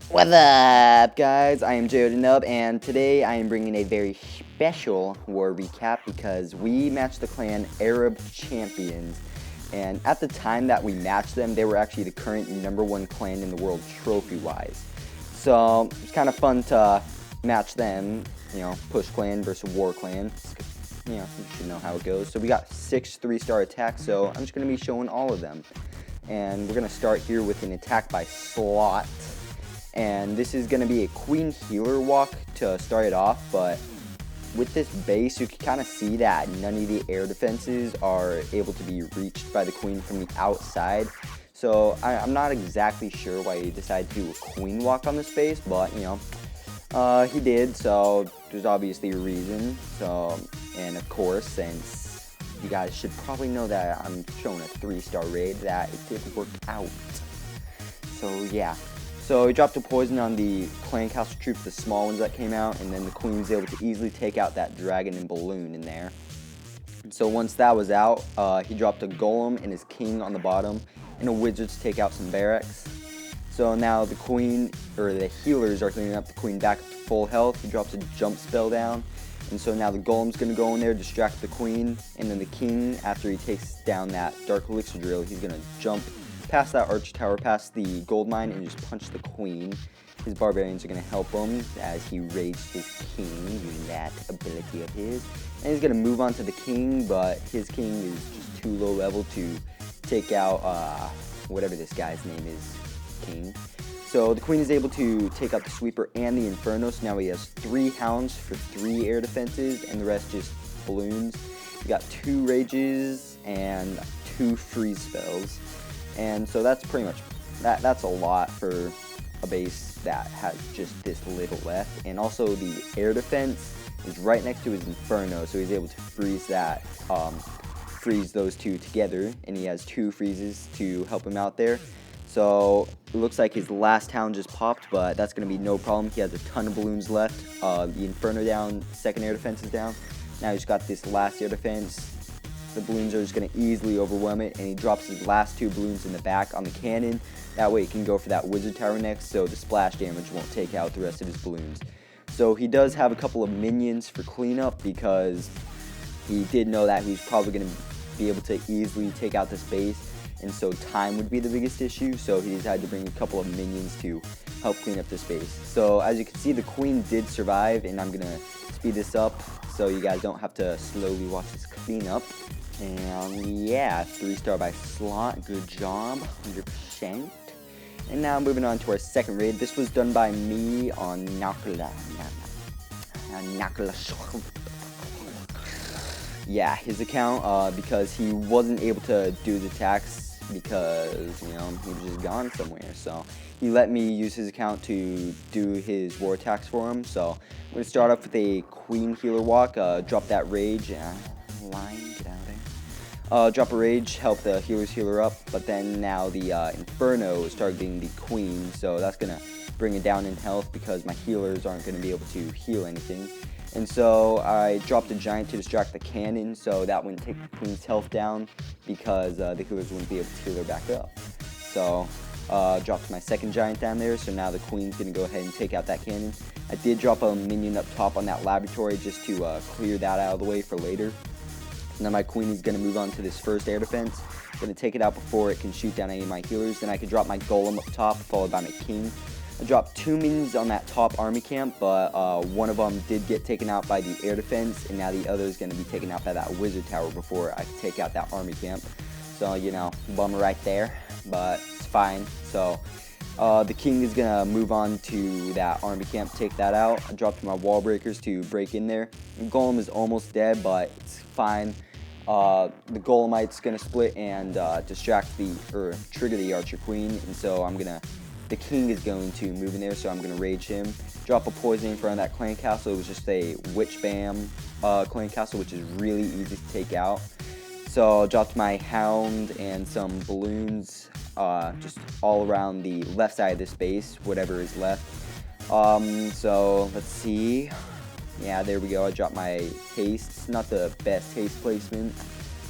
What's up, guys? I am Nub, and today I am bringing a very special war recap because we matched the clan Arab Champions. And at the time that we matched them, they were actually the current #1 clan in the world trophy-wise. So it's kind of fun to match them, Push Clan versus War Clan. You should know how it goes. So we got 6 3-star attacks, so I'm just going to be showing all of them. And we're going to start here with an attack by Slot. And this is going to be a Queen Healer walk to start it off, but with this base you can kind of see that none of the air defenses are able to be reached by the Queen from the outside. So I'm not exactly sure why he decided to do a Queen walk on this base, but he did, so there's obviously a reason. So, and of course, since you guys should probably know that I'm showing a 3-star raid, that it did work out. So yeah. So he dropped a poison on the clan castle troops, the small ones that came out, and then the Queen was able to easily take out that dragon and balloon in there. So once that was out, he dropped a golem and his king on the bottom, and a wizard to take out some barracks. So now the Queen, or the healers, are cleaning up the Queen back up to full health. He drops a jump spell down, and so now the golem's going to go in there, distract the Queen, and then the king, after he takes down that dark elixir drill, he's going to jump past that arch tower, past the gold mine, and just punch the Queen. His barbarians are going to help him as he raged his king using that ability of his. And he's going to move on to the king, but his king is just too low level to take out whatever this guy's name is, king. So the Queen is able to take out the sweeper and the inferno, so now he has 3 hounds for 3 air defenses, and the rest just balloons. We got 2 rages and 2 freeze spells. And so that's pretty much, that's a lot for a base that has just this little left. And also the air defense is right next to his Inferno, so he's able to freeze that, freeze those two together. And he has 2 freezes to help him out there. So it looks like his last hound just popped, but that's going to be no problem. He has a ton of balloons left. The Inferno down, second air defense is down. Now he's got this last air defense. The balloons are just going to easily overwhelm it, and he drops his last 2 balloons in the back on the cannon. That way he can go for that wizard tower next, so the splash damage won't take out the rest of his balloons. So he does have a couple of minions for cleanup, because he did know that he was probably going to be able to easily take out this base, and so time would be the biggest issue, so he decided to bring a couple of minions to help clean up this base. So as you can see, the Queen did survive, and I'm going to speed this up so you guys don't have to slowly watch this cleanup. And yeah, 3-star by Slot, good job, 100%. And now moving on to our second raid. This was done by me on Nakula. Yeah, his account, because he wasn't able to do the attacks because, he was just gone somewhere. So he let me use his account to do his war attacks for him. So I'm going to start off with a Queen Healer walk, drop that rage, line, get out of there. Drop a rage, help the healers healer up, but then now the Inferno is targeting the Queen, so that's going to bring it down in health because my healers aren't going to be able to heal anything. And so I dropped a giant to distract the cannon, so that wouldn't take the Queen's health down because the healers wouldn't be able to heal her back up. So dropped my second giant down there, so now the Queen's going to go ahead and take out that cannon. I did drop a minion up top on that laboratory just to clear that out of the way for later. Now my Queen is going to move on to this first air defense. Going to take it out before it can shoot down any of my healers. Then I can drop my golem up top, followed by my king. I dropped 2 minions on that top army camp, but one of them did get taken out by the air defense, and now the other is going to be taken out by that wizard tower before I can take out that army camp. So, bummer right there, but it's fine. So the king is going to move on to that army camp, take that out. I dropped my wall breakers to break in there. The golem is almost dead, but it's fine. The Golemite's going to split and trigger the Archer Queen, and so the king is going to move in there, so I'm going to rage him. Drop a poison in front of that clan castle. It was just a Witch Bam clan castle, which is really easy to take out. So I dropped my hound and some balloons just all around the left side of this base, whatever is left. So let's see. Yeah, there we go. I dropped my haste. It's not the best haste placement.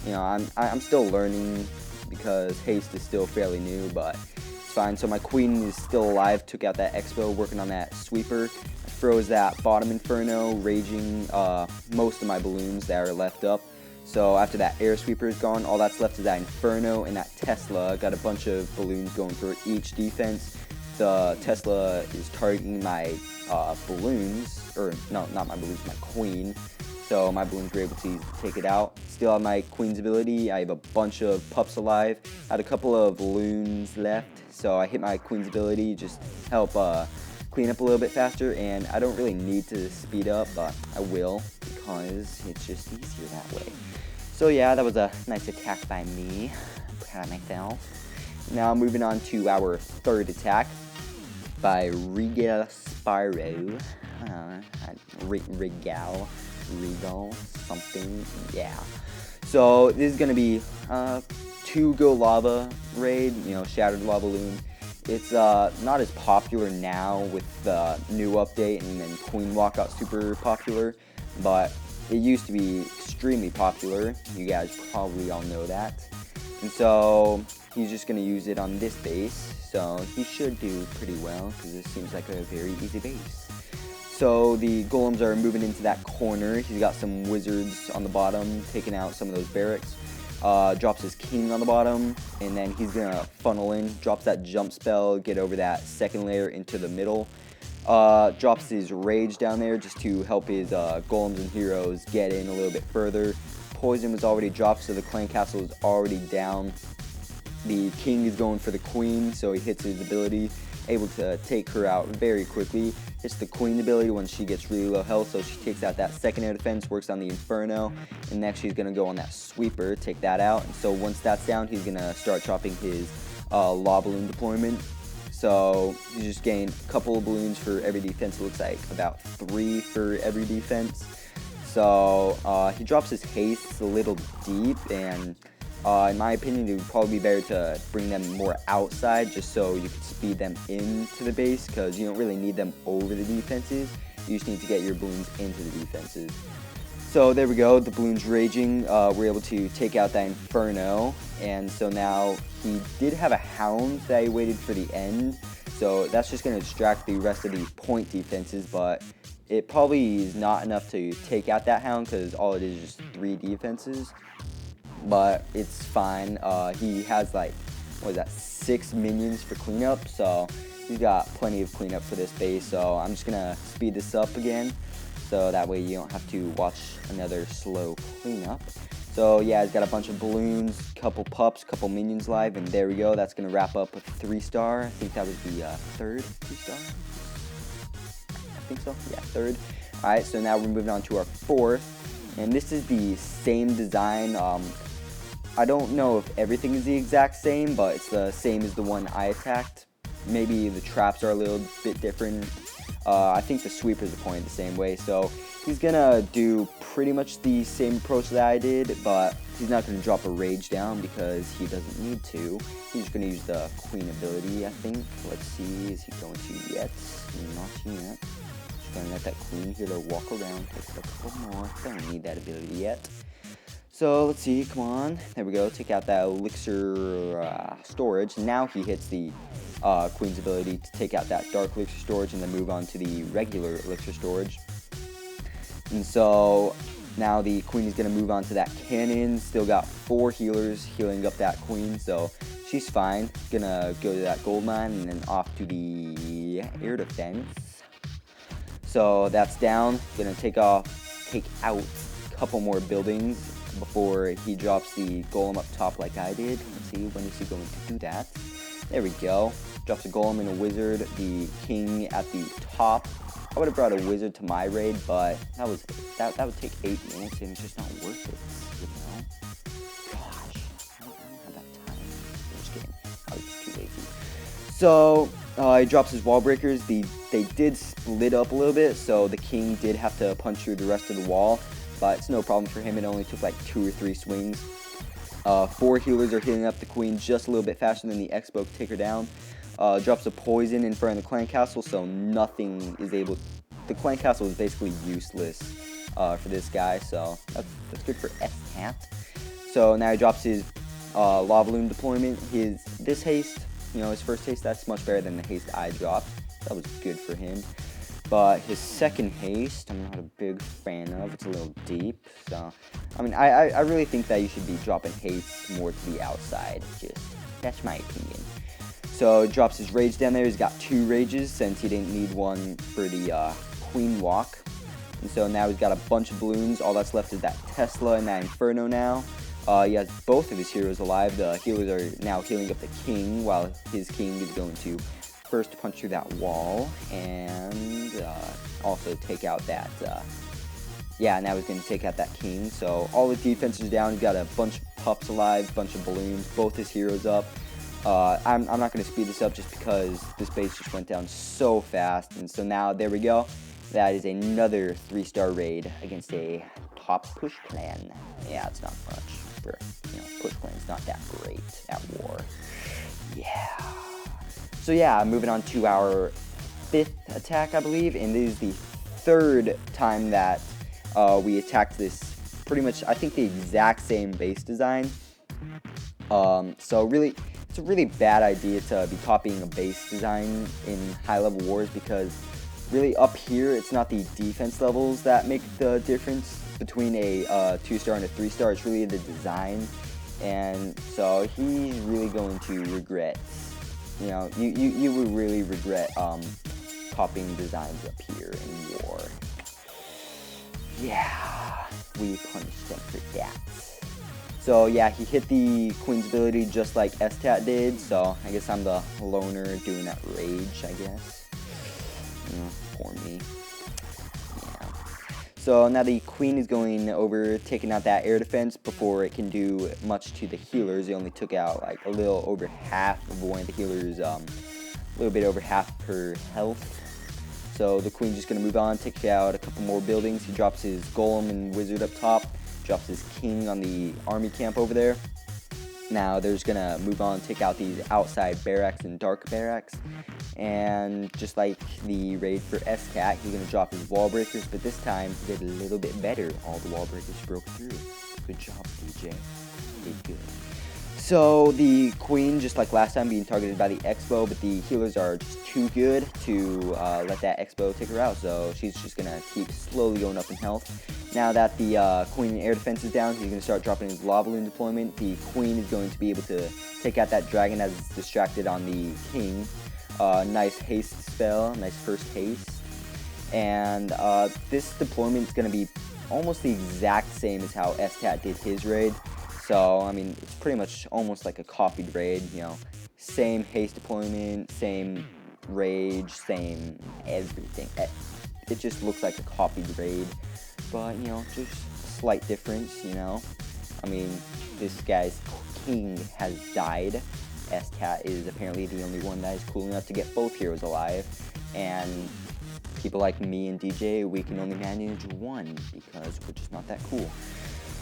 I'm still learning because haste is still fairly new, but it's fine. So my queen is still alive. Took out that Expo, working on that sweeper. Froze that bottom Inferno, raging most of my balloons that are left up. So after that air sweeper is gone, all that's left is that Inferno and that Tesla. Got a bunch of balloons going for each defense. The Tesla is targeting my balloons, or no, not my balloons, my queen. So my balloons were able to take it out. Still have my queen's ability. I have a bunch of pups alive. Had a couple of balloons left, so I hit my queen's ability, just help clean up a little bit faster. And I don't really need to speed up, but I will because it's just easier that way. So yeah, that was a nice attack by me. I'm proud of myself. Now moving on to our third attack by Regal Spyro. Regal something, yeah. So this is gonna be 2 Go Lava raid, Shattered Lava Loon. It's not as popular now with the new update, and then Queen Walk got super popular, but it used to be extremely popular. You guys probably all know that. And so he's just gonna use it on this base, so he should do pretty well because this seems like a very easy base. So the golems are moving into that corner. He's got some wizards on the bottom, taking out some of those barracks. Drops his king on the bottom, and then he's gonna funnel in, drops that jump spell, get over that second layer into the middle. Drops his rage down there just to help his golems and heroes get in a little bit further. Poison was already dropped, so the clan castle is already down. The king is going for the queen, so he hits his ability, able to take her out very quickly. Hits the queen's ability when she gets really low health, so she takes out that second air defense, works on the Inferno, and next she's going to go on that sweeper, take that out. And so once that's down, he's going to start chopping his lava balloon deployment. So he's just getting a couple of balloons for every defense. It looks like about 3 for every defense. So he drops his haste a little deep, and in my opinion, it would probably be better to bring them more outside just so you can speed them into the base, because you don't really need them over the defenses. You just need to get your balloons into the defenses. So there we go, the balloon's raging. We're able to take out that Inferno, and so now he did have a Hound that he waited for the end, so that's just going to distract the rest of the point defenses, but it probably is not enough to take out that Hound because all it is just 3 defenses. But it's fine. He has like, 6 minions for cleanup, so he's got plenty of cleanup for this base. So I'm just gonna speed this up again, so that way you don't have to watch another slow cleanup. So yeah, he's got a bunch of balloons, couple pups, couple minions live, and there we go. That's gonna wrap up with 3-star. I think that was the third 3-star. I think so. Yeah, third. All right, so now we're moving on to our 4th, and this is the same design. I don't know if everything is the exact same, but it's the same as the one I attacked. Maybe the traps are a little bit different. I think the sweepers are pointed the same way, so he's gonna do pretty much the same approach that I did, but he's not gonna drop a rage down because he doesn't need to. He's just gonna use the queen ability, I think. Let's see, is he going to yet? Not yet. Just gonna let that queen here to walk around, take a couple more. Don't need that ability yet. So let's see, come on, there we go, take out that elixir storage. Now he hits the queen's ability to take out that dark elixir storage and then move on to the regular elixir storage. And so now the queen is going to move on to that cannon. Still got 4 healers healing up that queen, so she's fine. Gonna go to that gold mine and then off to the air defense. So that's down, gonna take out a couple more buildings before he drops the golem up top like I did. Let's see, when is he going to do that? There we go. Drops a golem and a wizard, the king at the top. I would have brought a wizard to my raid, but that would take 8 minutes and it's just not worth it, Gosh, I don't have that time. I'm just kidding. I was just too lazy. So he drops his wall breakers. They did split up a little bit, so the king did have to punch through the rest of the wall. But it's no problem for him. It only took like 2 or 3 swings. 4 healers are healing up the queen just a little bit faster than the Expo to take her down. Drops a poison in front of the clan castle, so nothing is able. The clan castle is basically useless for this guy, so that's good for S-Cat. So now he drops his lava loon deployment. This haste You know, his first haste, that's much better than the haste I dropped. That was good for him. But his second haste, I'm not a big fan of. It's a little deep. So, I mean, I really think that you should be dropping haste more to the outside. That's my opinion. So, drops his rage down there. He's got 2 rages since he didn't need one for the Queen Walk. And so now he's got a bunch of balloons. All that's left is that Tesla and that Inferno now. He has both of his heroes alive. The healers are now healing up the King, while his King is going to first punch through that wall and also take out that, now he's going to take out that King. So all his defense is down. He's got a bunch of pups alive, bunch of balloons, both his heroes up. I'm not going to speed this up just because this base just went down so fast. And so now, there we go. That is another 3-star raid against a top push clan. Yeah, it's not much. For, push clan's not that great at war. Yeah. So yeah, moving on to our 5th attack, I believe, and this is the 3rd time that we attacked this pretty much, I think, the exact same base design. So really, it's a really bad idea to be copying a base design in high-level wars, because really up here, it's not the defense levels that make the difference between a 2-star and a 3-star. It's really the design, and so he's really going to regret. You would really regret copying designs up here in war. Yeah, we punished him for that. So yeah, he hit the Queen's ability just like STAT did, so I guess I'm the loner doing that rage, I guess. Poor me. Yeah. So now the Queen is going over, taking out that air defense before it can do much to the healers. It only took out like a little over half of one of the healers, a little bit over half per health. So the Queen's just going to move on, take out a couple more buildings. He drops his Golem and Wizard up top, drops his King on the army camp over there. Now they're just going to move on, take out these outside barracks and dark barracks. And just like the raid for SCAT, he's going to drop his wall breakers, but this time he did a little bit better. All the wall breakers broke through. Good job, DJ. Did good. So the Queen, just like last time, being targeted by the Expo, but the healers are just too good to let that Expo take her out. So she's just going to keep slowly going up in health. Now that the Queen air defense is down, he's going to start dropping his lava balloon deployment. The Queen is going to be able to take out that dragon as it's distracted on the King. Nice haste spell, nice first haste. And this deployment is going to be almost the exact same as how STAT did his raid. So, I mean, it's pretty much almost like a copied raid, same haste deployment, same rage, same everything. It just looks like a copied raid, but, just a slight difference, I mean, this guy's King has died. SCAT is apparently the only one that is cool enough to get both heroes alive, and people like me and DJ, we can only manage one because we're just not that cool.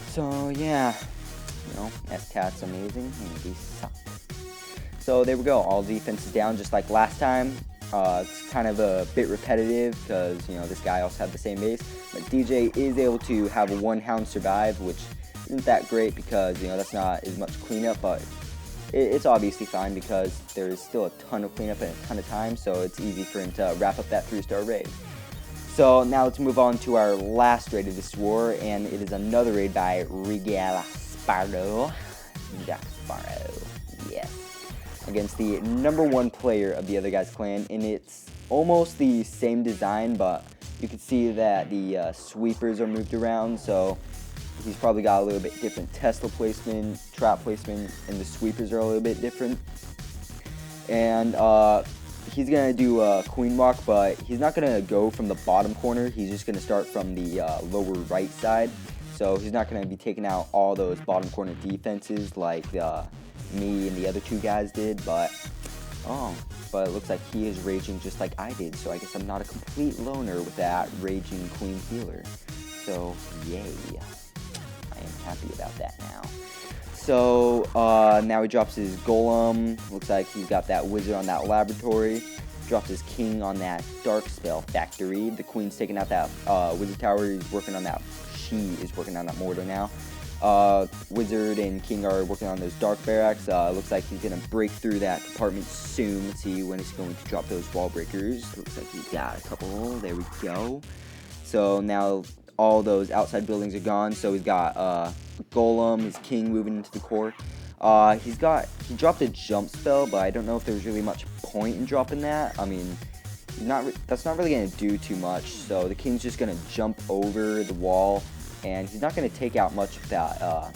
So, yeah. SCAT's amazing, and we suck. So there we go, all defense is down just like last time. It's kind of a bit repetitive because, this guy also had the same base. But DJ is able to have a 1-hound survive, which isn't that great because, that's not as much cleanup, but it's obviously fine because there's still a ton of cleanup and a ton of time, so it's easy for him to wrap up that 3-star raid. So now let's move on to our last raid of this war, and it is another raid by Regal Sparrow, Jack Sparrow, yes, against the #1 player of the other guy's clan, and it's almost the same design, but you can see that the sweepers are moved around, so he's probably got a little bit different Tesla placement, trap placement, and the sweepers are a little bit different. And he's going to do a Queen Walk, but he's not going to go from the bottom corner, he's just going to start from the lower right side. So he's not going to be taking out all those bottom corner defenses like me and the other 2 guys did, but it looks like he is raging just like I did, so I guess I'm not a complete loner with that raging Queen healer. So, yay. I am happy about that now. So, now he drops his Golem. Looks like he's got that Wizard on that Laboratory. Drops his King on that Dark Spell Factory. The Queen's taking out that Wizard Tower. She is working on that Mortar now. Wizard and King are working on those dark barracks. Looks like he's going to break through that compartment soon. Let's see when he's going to drop those wall breakers. Looks like he's got a couple. There we go. So now all those outside buildings are gone. So he's got Golem, his King moving into the core. He dropped a jump spell, but I don't know if there's really much point in dropping that. I mean, that's not really going to do too much. So the King's just going to jump over the wall, and he's not going to take out much of that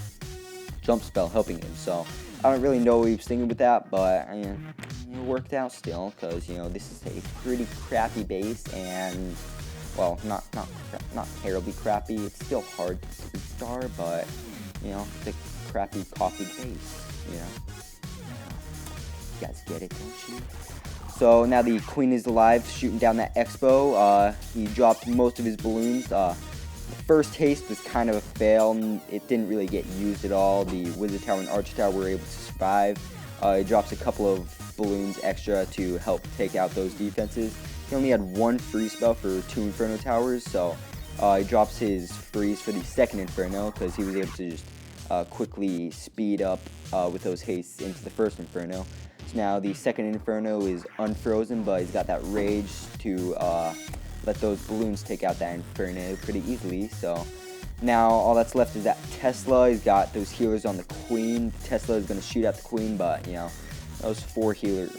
jump spell helping him. So I don't really know what he was thinking with that, but it worked out still, because this is a pretty crappy base, and well, not terribly crappy. It's still hard to 3-star, but it's a crappy coffee base. You guys get it, don't you? So now the Queen is alive, shooting down that Expo. He dropped most of his balloons. The first haste was kind of a fail, and it didn't really get used at all. The Wizard Tower and Archer Tower were able to survive. He drops a couple of balloons extra to help take out those defenses. He only had one free spell for 2 Inferno Towers, so he drops his freeze for the second Inferno because he was able to just quickly speed up with those hastes into the first Inferno. So now the second Inferno is unfrozen, but he's got that rage to let those balloons take out that Inferno pretty easily. So now all that's left is that Tesla. He's got those healers on the Queen. Tesla is going to shoot at the Queen, but those 4 healers,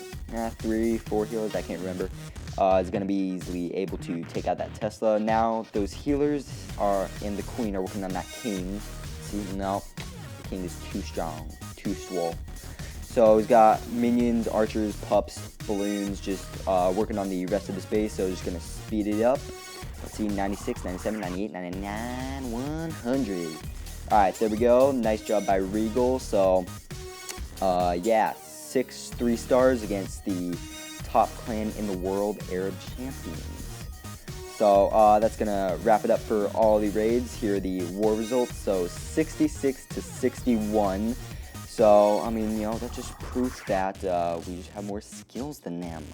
3, 4 healers, I can't remember, is going to be easily able to take out that Tesla. Now those healers and the Queen are working on that King. See, no, the King is too strong, too swole. So he's got minions, archers, pups, balloons, just working on the rest of the space. So just going to speed it up. Let's see, 96, 97, 98, 99, 100. Alright, there we go. Nice job by Regal. So, yeah, 6 3-stars against the top clan in the world, Arab Champions. So, that's going to wrap it up for all the raids. Here are the war results. So, 66 to 61. So, I mean, that just proves that we just have more skills than them.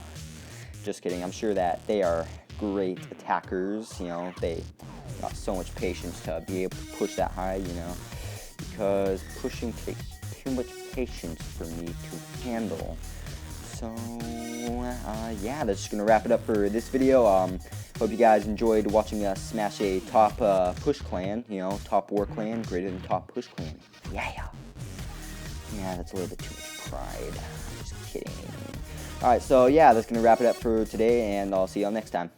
Just kidding. I'm sure that they are great attackers. They got so much patience to be able to push that high, because pushing takes too much patience for me to handle. So, yeah, that's just going to wrap it up for this video. Hope you guys enjoyed watching us smash a top push clan, top war clan greater than top push clan. Yeah, that's a little bit too much pride. I'm just kidding. Alright, so yeah, that's going to wrap it up for today, and I'll see y'all next time.